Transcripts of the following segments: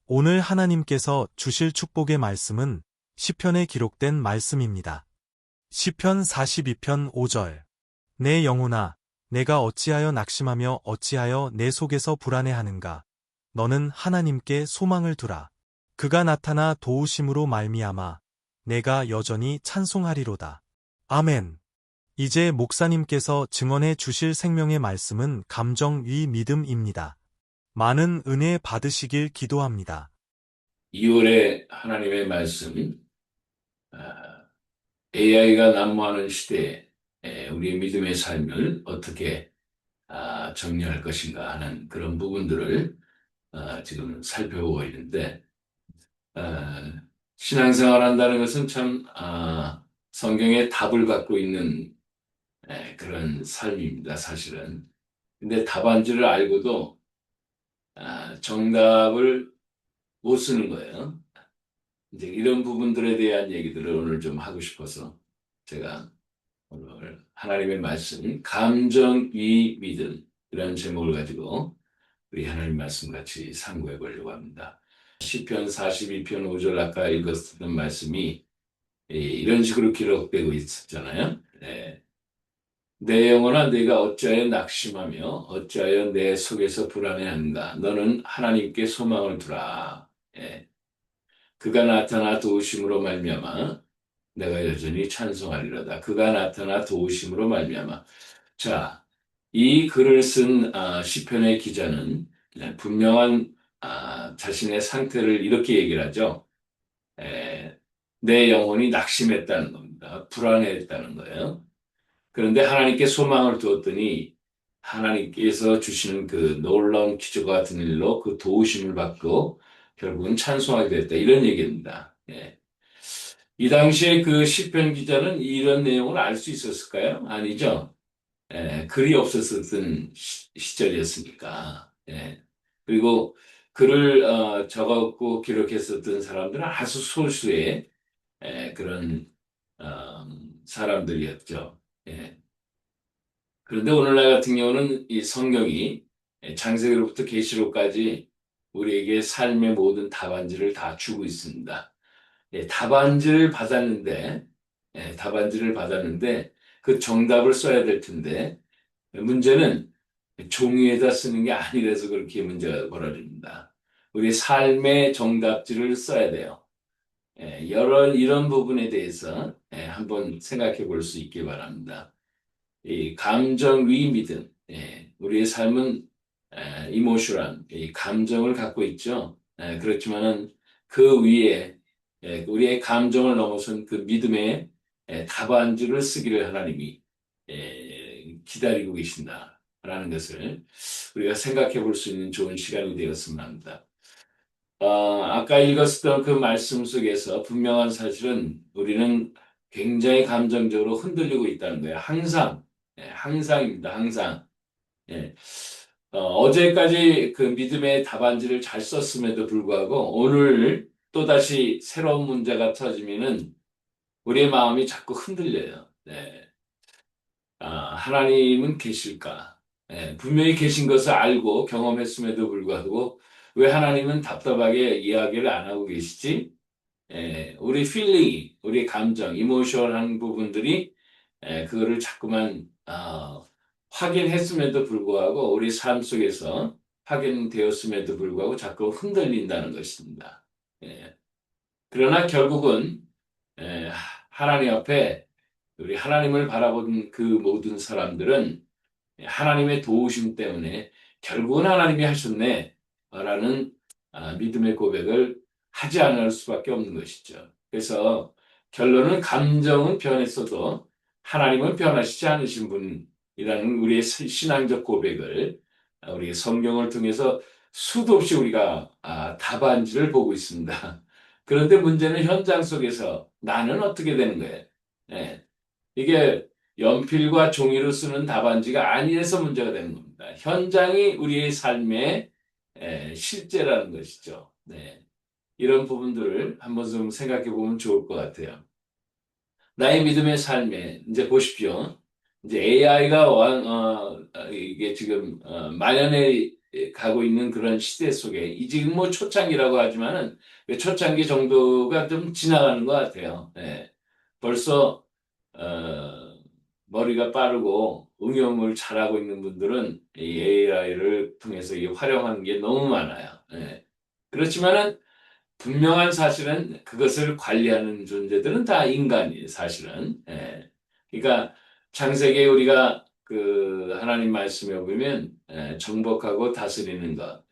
오늘 하나님께서 주실 축복의 말씀은 시편에 기록된 말씀입니다. 시편 42편 5절. 내 영혼아, 내가 어찌하여 낙심하며 어찌하여 내 속에서 불안해하는가. 너는 하나님께 소망을 두라. 그가 나타나 도우심으로 말미암아 내가 여전히 찬송하리로다. 아멘. 이제 목사님께서 증언해 주실 생명의 말씀은 감정 위 믿음입니다. 많은 은혜 받으시길 기도합니다. 2월에 하나님의 말씀, AI가 난무하는 시대에 우리의 믿음의 삶을 어떻게 정리할 것인가 하는 그런 부분들을 지금 살펴보고 있는데, 신앙생활 한다는 것은 참 성경의 답을 갖고 있는 그런 삶입니다, 사실은. 근데 답안지를 알고도 정답을 못 쓰는 거예요. 이제 이런 부분들에 대한 얘기들을 오늘 좀 하고 싶어서 제가 오늘 하나님의 말씀, 감정 위 믿음, 이런 제목을 가지고 우리 하나님 말씀 같이 상고해 보려고 합니다. 시편 42편 5절 아까 읽었던 말씀이 이런 식으로 기록되고 있었잖아요. 내 영혼아 네가 어찌하여 낙심하며 어찌하여 내 속에서 불안해하는가. 너는 하나님께 소망을 두라. 그가 나타나 도우심으로 말미암아 내가 여전히 찬송하리로다. 그가 나타나 도우심으로 말미암아. 자, 이 글을 쓴 시편의 기자는 분명한 자신의 상태를 이렇게 얘기를 하죠. 내 영혼이 낙심했다는 겁니다. 불안해했다는 거예요. 그런데 하나님께 소망을 두었더니 하나님께서 주시는 그 놀라운 기적과 같은 일로 그 도우심을 받고 결국은 찬송하게 됐다. 이런 얘기입니다. 이 당시에 그 시편 기자는 이런 내용을 알 수 있었을까요? 아니죠. 글이 없었던 시절이었으니까. 그리고 글을 적었고 기록했었던 사람들은 아주 소수의 그런 사람들이었죠. 그런데 오늘날 같은 경우는 이 성경이 창세기로부터 계시록까지 우리에게 삶의 모든 답안지를 다 주고 있습니다. 답안지를 받았는데 그 정답을 써야 될 텐데 문제는 종이에다 쓰는 게 아니라서 그렇게 문제가 벌어집니다. 우리 삶의 정답지를 써야 돼요. 이런 부분에 대해서 한번 생각해 볼 수 있기 바랍니다. 이 감정 위 믿음, 우리의 삶은 이모션한 이 감정을 갖고 있죠. 그렇지만은 그 위에 우리의 감정을 넘어선 그 믿음의 답안지를 쓰기를 하나님이 기다리고 계신다라는 것을 우리가 생각해 볼 수 있는 좋은 시간이 되었으면 합니다. 아까 읽었던 그 말씀 속에서 분명한 사실은 우리는 굉장히 감정적으로 흔들리고 있다는 거예요. 항상입니다. 항상. 어제까지 그 믿음의 답안지를 잘 썼음에도 불구하고 오늘 또다시 새로운 문제가 터지면은 우리의 마음이 자꾸 흔들려요. 하나님은 계실까? 분명히 계신 것을 알고 경험했음에도 불구하고 왜 하나님은 답답하게 이야기를 안 하고 계시지? 우리 필링이, 우리 감정, 이모션한 부분들이 그거를 자꾸만 확인했음에도 불구하고 우리 삶 속에서 확인되었음에도 불구하고 자꾸 흔들린다는 것입니다. 그러나 결국은 하나님 앞에 우리 하나님을 바라본 그 모든 사람들은 하나님의 도우심 때문에 결국은 하나님이 하셨네 라는 믿음의 고백을 하지 않을 수밖에 없는 것이죠. 그래서 결론은 감정은 변했어도 하나님은 변하시지 않으신 분이라는 우리의 신앙적 고백을 우리 성경을 통해서 수도 없이 우리가 답안지를 보고 있습니다. 그런데 문제는 현장 속에서 나는 어떻게 되는 거예요? 이게 연필과 종이로 쓰는 답안지가 아니라서 문제가 되는 겁니다. 현장이 우리의 삶의 실제라는 것이죠. 이런 부분들을 한번 좀 생각해 보면 좋을 것 같아요. 나의 믿음의 삶에 이제 보십시오. 이제 AI가 이게 지금 만연해 가고 있는 그런 시대 속에, 이 지금 뭐 초창기라고 하지만은 그 초창기 정도가 좀 지나가는 것 같아요. 예. 벌써, 머리가 빠르고 응용을 잘하고 있는 분들은 이 AI를 통해서 이 활용하는 게 너무 많아요. 예. 그렇지만은 분명한 사실은 그것을 관리하는 존재들은 다 인간이에요, 사실은. 예. 그러니까 창세기에 우리가 그 하나님 말씀에 보면 정복하고 다스리는 것,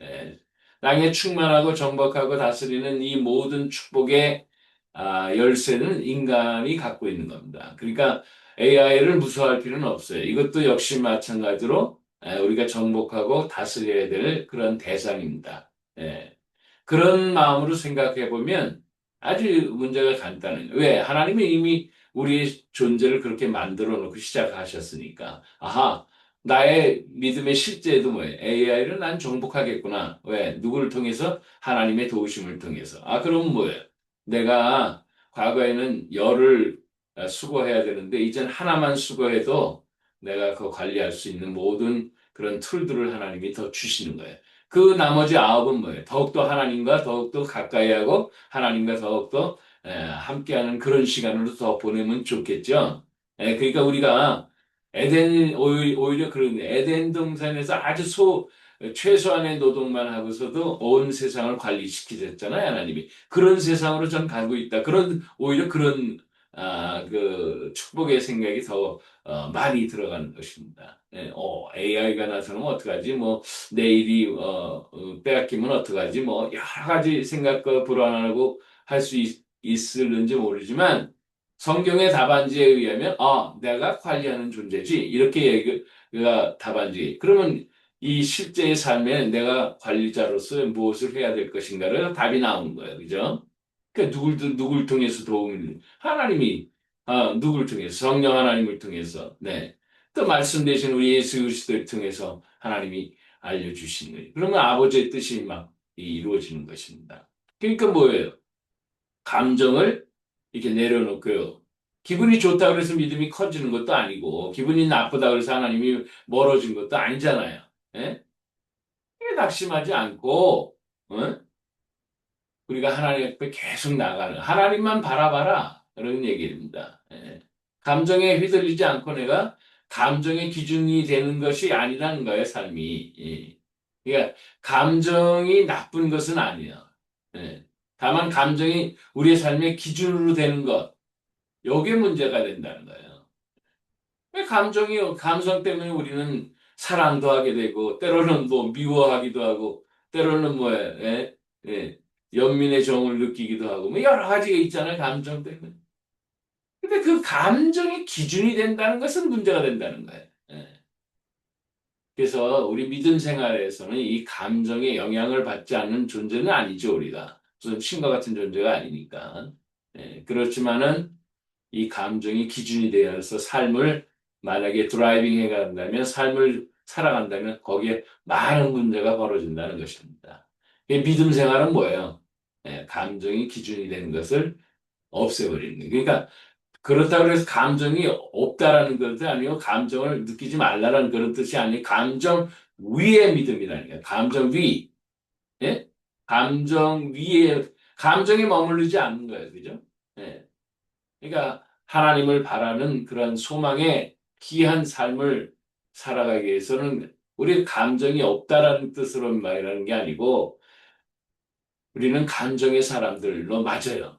땅에 충만하고 정복하고 다스리는 이 모든 축복의 열쇠는 인간이 갖고 있는 겁니다. 그러니까 AI를 무서워할 필요는 없어요. 이것도 역시 마찬가지로 우리가 정복하고 다스려야 될 그런 대상입니다. 예. 그런 마음으로 생각해 보면 아주 문제가 간단해요. 왜? 하나님이 이미 우리의 존재를 그렇게 만들어 놓고 시작하셨으니까. 아하, 나의 믿음의 실제도 뭐예요? AI를 난 정복하겠구나. 왜? 누구를 통해서? 하나님의 도우심을 통해서. 아, 그럼 뭐예요? 내가 과거에는 열을 수거해야 되는데, 이젠 하나만 수거해도 내가 그 관리할 수 있는 모든 그런 툴들을 하나님이 더 주시는 거예요. 그 나머지 아홉은 뭐예요? 더욱더 하나님과 더욱더 가까이 하고 하나님과 더욱더 함께하는 그런 시간으로 더 보내면 좋겠죠. 그러니까 우리가 오히려 그런 에덴 동산에서 아주 최소한의 노동만 하고서도 온 세상을 관리시키셨잖아요, 하나님이. 그런 세상으로 전 가고 있다. 오히려 그런, 그 축복의 생각이 더 많이 들어가는 것입니다. AI가 나서면 어떡하지? 뭐, 내일이 빼앗기면 어떡하지? 뭐 여러 가지 생각과 불안하고 할 수 있을는지 모르지만 성경의 답안지에 의하면 내가 관리하는 존재지 이렇게 얘기가 답안지. 그러면 이 실제의 삶에 내가 관리자로서 무엇을 해야 될 것인가를 답이 나오는 거예요. 그죠? 그러니까 누굴 통해서 도움을 하나님이 누굴 통해서 성령 하나님을 통해서 또 말씀 대신 우리 예수 그리스도를 통해서 하나님이 알려주시는 거예요. 그러면 아버지의 뜻이 막 이루어지는 것입니다. 그러니까 뭐예요? 감정을 이렇게 내려놓고요. 기분이 좋다 그래서 믿음이 커지는 것도 아니고, 기분이 나쁘다 그래서 하나님이 멀어진 것도 아니잖아요. 예? 이게 낙심하지 않고, 어? 우리가 하나님 앞에 계속 나가는, 하나님만 바라봐라. 그런 얘기입니다. 예. 감정에 휘둘리지 않고 내가 감정의 기준이 되는 것이 아니라는 거예요, 삶이. 예. 그러니까 감정이 나쁜 것은 아니에요. 예. 다만 감정이 우리의 삶의 기준으로 되는 것, 요게 문제가 된다는 거예요. 왜 감성 때문에 우리는 사랑도 하게 되고, 때로는 뭐 미워하기도 하고, 때로는 뭐예요, 예. 연민의 정을 느끼기도 하고, 뭐 여러 가지가 있잖아요, 감정 때문에. 근데 그 감정이 기준이 된다는 것은 문제가 된다는 거예요. 예. 그래서 우리 믿음 생활에서는 이 감정의 영향을 받지 않는 존재는 아니죠, 우리가. 무슨 신과 같은 존재가 아니니까. 그렇지만은 이 감정이 기준이 되어서 삶을 만약에 드라이빙 해 간다면, 삶을 살아간다면 거기에 많은 문제가 벌어진다는 것입니다. 믿음 생활은 뭐예요? 감정이 기준이 되는 것을 없애버리는 거예요. 그러니까 그렇다고 해서 감정이 없다라는 것이 아니고 감정을 느끼지 말라라는 그런 뜻이 아니고 감정 위의 믿음이라니까. 감정 위. 예? 감정 위에 감정에 머무르지 않는 거예요. 그죠? 예. 그러니까 하나님을 바라는 그런 소망의 귀한 삶을 살아가기 위해서는 우리 감정이 없다라는 뜻으로 말하는 게 아니고 우리는 감정의 사람들로 맞아요.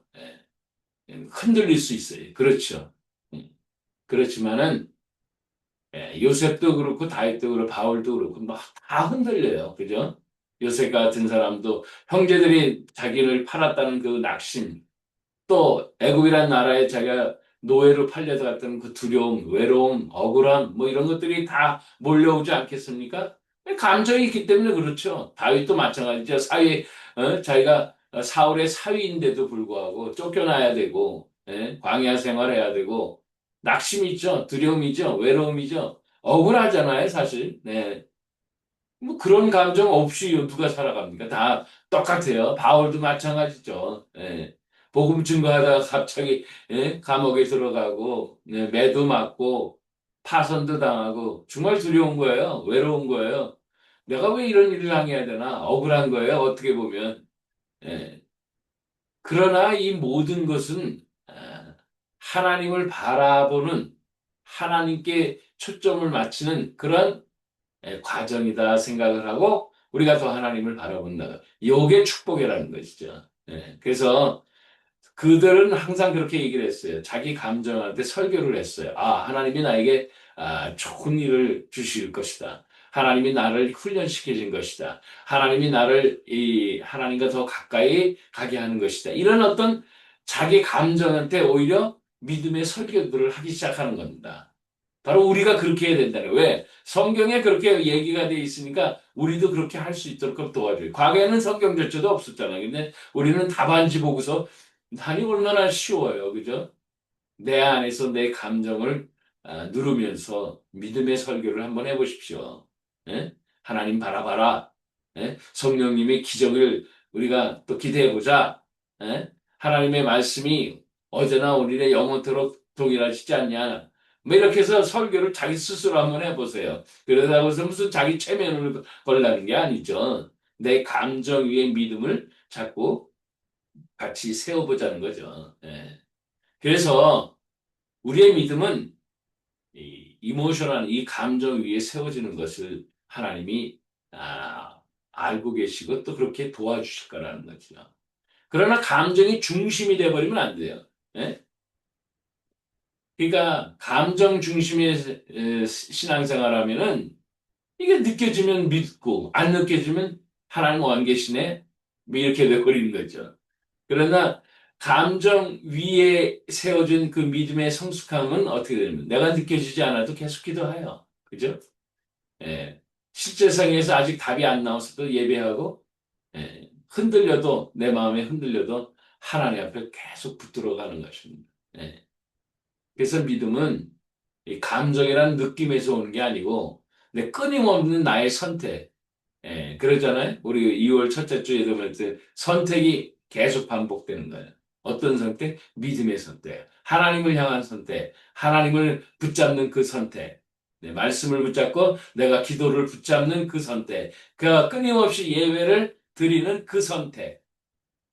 흔들릴 수 있어요. 그렇죠. 예. 그렇지만은 요셉도 그렇고 다윗도 그렇고 바울도 그렇고 막 다 흔들려요. 그죠? 요셉 같은 사람도 형제들이 자기를 팔았다는 그 낙심, 또 애굽이라는 나라에 자기가 노예로 팔려들었던 그 두려움, 외로움, 억울함 뭐 이런 것들이 다 몰려오지 않겠습니까? 감정이 있기 때문에 그렇죠. 다윗도 마찬가지죠. 자기가 사울의 사위인데도 불구하고 쫓겨나야 되고 광야 생활해야 되고 낙심이 있죠. 두려움이 죠. 외로움이죠. 억울하잖아요, 사실. 네. 뭐 그런 감정 없이 누가 살아갑니까? 다 똑같아요. 바울도 마찬가지죠. 복음 증거하다가 갑자기 감옥에 들어가고 매도 맞고 파선도 당하고 정말 두려운 거예요. 외로운 거예요. 내가 왜 이런 일을 당해야 되나? 억울한 거예요, 어떻게 보면. 예. 그러나 이 모든 것은 하나님을 바라보는 하나님께 초점을 맞추는 그런 과정이다 생각을 하고 우리가 더 하나님을 바라본다. 이게 축복이라는 것이죠. 그래서 그들은 항상 그렇게 얘기를 했어요. 자기 감정한테 설교를 했어요. 하나님이 나에게 좋은 일을 주실 것이다. 하나님이 나를 훈련시켜준 것이다. 하나님이 나를 이 하나님과 더 가까이 가게 하는 것이다. 이런 어떤 자기 감정한테 오히려 믿음의 설교들을 하기 시작하는 겁니다. 바로 우리가 그렇게 해야 된다는 거예요. 왜? 성경에 그렇게 얘기가 돼 있으니까 우리도 그렇게 할 수 있도록 도와줘요. 과거에는 성경 자체도 없었잖아요. 근데 우리는 답안지 보고서 아니 얼마나 쉬워요. 그죠? 내 안에서 내 감정을 누르면서 믿음의 설교를 한번 해보십시오. 예? 하나님 바라봐라. 예? 성령님의 기적을 우리가 또 기대해보자. 예? 하나님의 말씀이 어제나 오늘의 영원토록 동일하시지 않냐. 뭐 이렇게 해서 설교를 자기 스스로 한번 해보세요. 그러다고 해서 무슨 자기 체면을 걸라는 게 아니죠. 내 감정 위에 믿음을 자꾸 같이 세워보자는 거죠. 예. 그래서 우리의 믿음은 이 이모셔널, 이 감정 위에 세워지는 것을 하나님이 알고 계시고 또 그렇게 도와주실 거라는 거죠. 그러나 감정이 중심이 돼버리면 안 돼요. 예? 그러니까 감정 중심의 신앙생활 하면은 이게 느껴지면 믿고 안 느껴지면 하나님 안 계시네? 뭐 이렇게 돼버리는 거죠. 그러나 감정 위에 세워진 그 믿음의 성숙함은 어떻게 되냐면 내가 느껴지지 않아도 계속 기도해요. 그죠? 예. 실제상에서 아직 답이 안 나왔어도 예배하고 흔들려도 내 마음에 흔들려도 하나님 앞에 계속 붙들어 가는 것입니다. 예. 그래서 믿음은 이 감정이라는 느낌에서 오는 게 아니고 내 끊임없는 나의 선택. 그러잖아요. 우리 2월 첫째 주에 보면 선택이 계속 반복되는 거예요. 어떤 선택? 믿음의 선택. 하나님을 향한 선택. 하나님을 붙잡는 그 선택. 말씀을 붙잡고 내가 기도를 붙잡는 그 선택. 그 끊임없이 예배를 드리는 그 선택.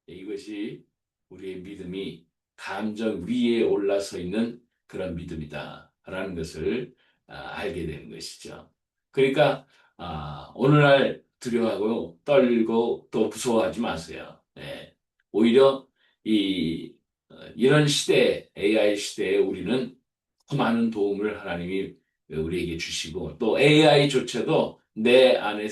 이것이 우리의 믿음이 감정 위에 올라서 있는 그런 믿음이다. 라는 것을 알게 되는 것이죠. 그러니까 오늘날 두려워하고 떨고 또 무서워하지 마세요. 오히려 이런 시대, AI 시대에 우리는 더 많은 도움을 하나님이 우리에게 주시고 또 AI조차도 내 안에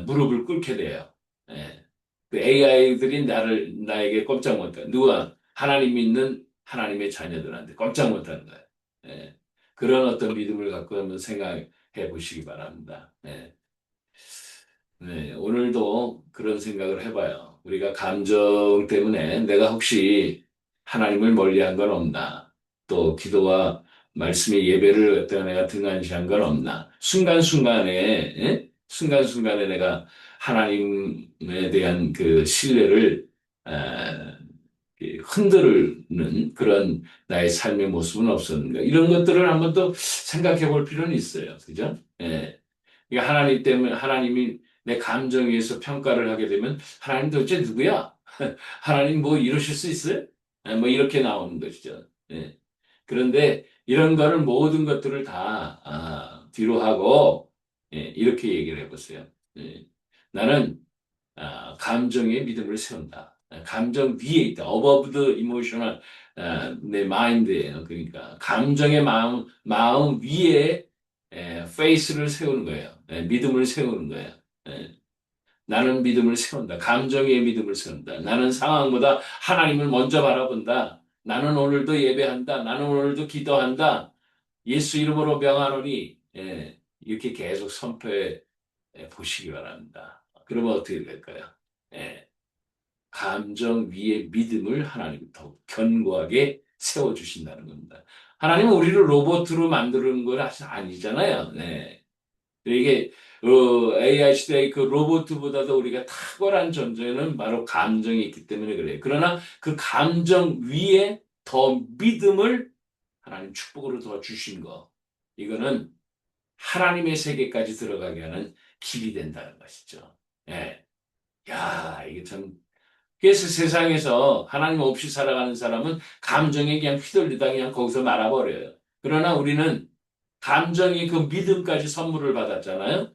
무릎을 꿇게 돼요. 예. 그 AI들이 나에게 꼼짝 못해. 누가 하나님 믿는 하나님의 자녀들한테 꼼짝 못하는 거예요. 예. 그런 어떤 믿음을 갖고 한번 생각해 보시기 바랍니다. 예. 네, 오늘도 그런 생각을 해봐요. 우리가 감정 때문에 내가 혹시 하나님을 멀리한 건 없나? 또 기도와 말씀의 예배를 갖다가 내가 등한시한 건 없나? 순간순간에, 순간순간에 내가 하나님에 대한 그 신뢰를 흔드는 그런 나의 삶의 모습은 없었는가? 이런 것들을 한번 또 생각해 볼 필요는 있어요. 그죠? 예. 그러니까 하나님 때문에 하나님이 내 감정 위에서 평가를 하게 되면 하나님 도대체 누구야? 하나님 뭐 이러실 수 있어요? 뭐 이렇게 나오는 것이죠. 예. 그런데 이런 거를 모든 것들을 다 뒤로 하고 이렇게 얘기를 해보세요. 예. 나는 감정의 믿음을 세운다. 감정 위에 있다. above the emotional 내 마인드예요. 그러니까 감정의 마음 위에 faith를 세우는 거예요. 믿음을 세우는 거예요. 나는 믿음을 세운다. 감정의 믿음을 세운다. 나는 상황보다 하나님을 먼저 바라본다. 나는 오늘도 예배한다. 나는 오늘도 기도한다. 예수 이름으로 명하노니 이렇게 계속 선포해 보시기 바랍니다. 그러면 어떻게 될까요? 예, 감정 위에 믿음을 하나님 더욱 견고하게 세워주신다는 겁니다. 하나님은 우리를 로봇으로 만드는 건 아니잖아요. 네. 이게 AI 시대의 그 로봇보다도 우리가 탁월한 존재는 바로 감정이 있기 때문에 그래요. 그러나 그 감정 위에 더 믿음을 하나님 축복으로 더 주신 거. 이거는 하나님의 세계까지 들어가게 하는 길이 된다는 것이죠. 예. 야, 이게 참. 그래서 세상에서 하나님 없이 살아가는 사람은 감정에 그냥 휘둘리다 그냥 거기서 말아버려요. 그러나 우리는 감정이 그 믿음까지 선물을 받았잖아요.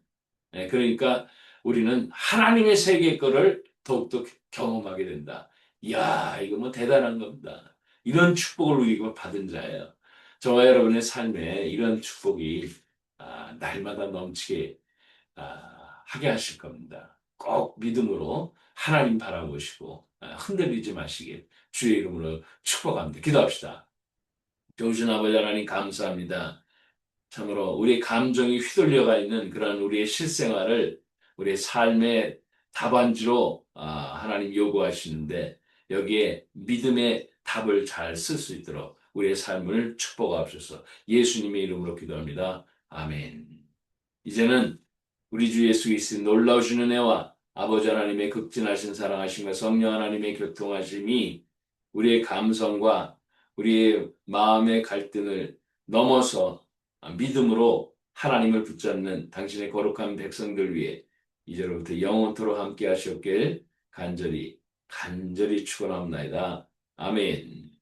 예, 그러니까 우리는 하나님의 세계 거를 더욱더 경험하게 된다. 이야, 이거 뭐 대단한 겁니다. 이런 축복을 우리가 받은 자예요. 저와 여러분의 삶에 이런 축복이 날마다 넘치게 하게 하실 겁니다. 꼭 믿음으로 하나님 바라보시고 흔들리지 마시길 주의 이름으로 축복합니다. 기도합시다. 좋으신 아버지 하나님 감사합니다. 참으로 우리 감정이 휘둘려가 있는 그런 우리의 실생활을 우리의 삶의 답안지로 하나님 요구하시는데 여기에 믿음의 답을 잘 쓸 수 있도록 우리의 삶을 축복하옵소서. 예수님의 이름으로 기도합니다. 아멘. 이제는 우리 주 예수 그리스도의 놀라우신 은혜와 아버지 하나님의 극진하신 사랑하심과 성령 하나님의 교통하심이 우리의 감성과 우리의 마음의 갈등을 넘어서 믿음으로 하나님을 붙잡는 당신의 거룩한 백성들 위해 이제로부터 영원토록 함께 하시옵길 간절히 축원합니다. 아멘.